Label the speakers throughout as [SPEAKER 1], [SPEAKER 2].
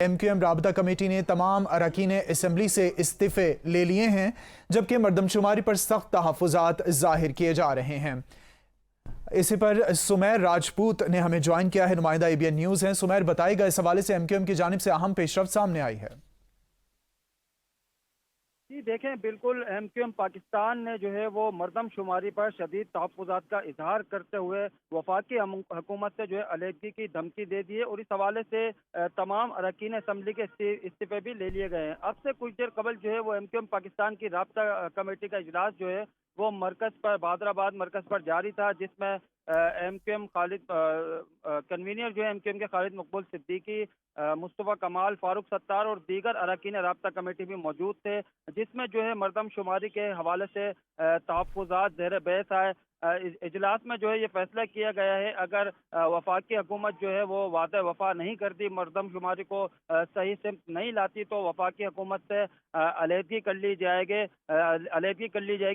[SPEAKER 1] M Q M رابطہ committee نے تمام اراکین اسمبلی سے استعفے لے لیے ہیں، جبکہ مردم شماری پر سخت تحفظات ظاہر کیے جا رہے ہیں۔ اسی پر سمیر راجپوت نے ہمیں جوائن کیا ہے، نمائندہ اے بی این نیوز ہیں۔ سمیر، بتائے گا اس حوالے سے ایم کیو ایم کی جانب سے اہم پیش رفت سامنے آئی ہے؟
[SPEAKER 2] جی دیکھیں، بالکل ایم کیو ایم پاکستان نے جو ہے وہ مردم شماری پر شدید تحفظات کا اظہار کرتے ہوئے وفاقی حکومت سے جو ہے علیحدگی کی دھمکی دے دی ہے، اور اس حوالے سے تمام اراکین اسمبلی کے استعفے بھی لے لیے گئے ہیں۔ اب سے کچھ دیر قبل جو ہے وہ ایم کیو ایم پاکستان کی رابطہ کمیٹی کا اجلاس جو ہے وہ مرکز پر بہادرآباد مرکز پر جاری تھا، جس میں ایم کیو ایم کنوینئر جو ہے ایم کیو ایم کے خالد مقبول صدیقی، مصطفیٰ کمال، فاروق ستار اور دیگر اراکین رابطہ کمیٹی بھی موجود تھے، جس میں جو ہے مردم شماری کے حوالے سے تحفظات زیر بحث آئے۔ اجلاس میں جو ہے یہ فیصلہ کیا گیا ہے، اگر وفاقی حکومت جو ہے وہ وعدہ وفا نہیں کرتی، مردم شماری کو صحیح سمت نہیں لاتی، تو وفاقی حکومت سے علیحدگی کر لی جائے گی۔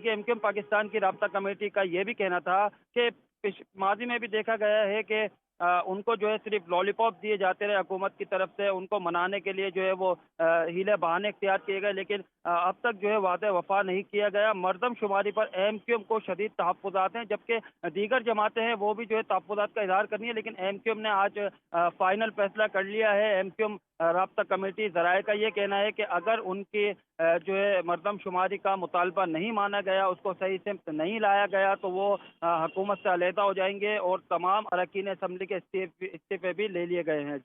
[SPEAKER 2] ایم کیو ایم پاکستان کی رابطہ کمیٹی کا یہ بھی کہنا تھا کہ ماضی میں بھی دیکھا گیا ہے کہ ان کو جو ہے صرف لالی پاپ دیے جاتے رہے حکومت کی طرف سے، ان کو منانے کے لیے جو ہے وہ ہیلے بہانے اختیار کیے گئے، لیکن اب تک جو ہے وعدہ وفا نہیں کیا گیا۔ مردم شماری پر ایم کیو ایم کو شدید تحفظات ہیں، جبکہ دیگر جماعتیں ہیں وہ بھی جو ہے تحفظات کا اظہار کرنی ہے، لیکن ایم کیو ایم نے آج فائنل فیصلہ کر لیا ہے۔ ایم کیو ایم رابطہ کمیٹی ذرائع کا یہ کہنا ہے کہ اگر ان کی جو ہے مردم شماری کا مطالبہ نہیں مانا گیا، اس کو صحیح سمت نہیں لایا گیا، تو وہ حکومت سے علیحدہ ہو جائیں گے، اور تمام اراکین اسمبلی کے استعفے بھی لے لیے گئے ہیں۔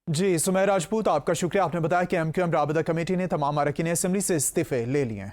[SPEAKER 1] جی سمیر راجپوت، آپ کا شکریہ، آپ نے بتایا کہ ایم کیو ایم رابطہ کمیٹی نے تمام اراکین اسمبلی سے استعفے لے لیے ہیں۔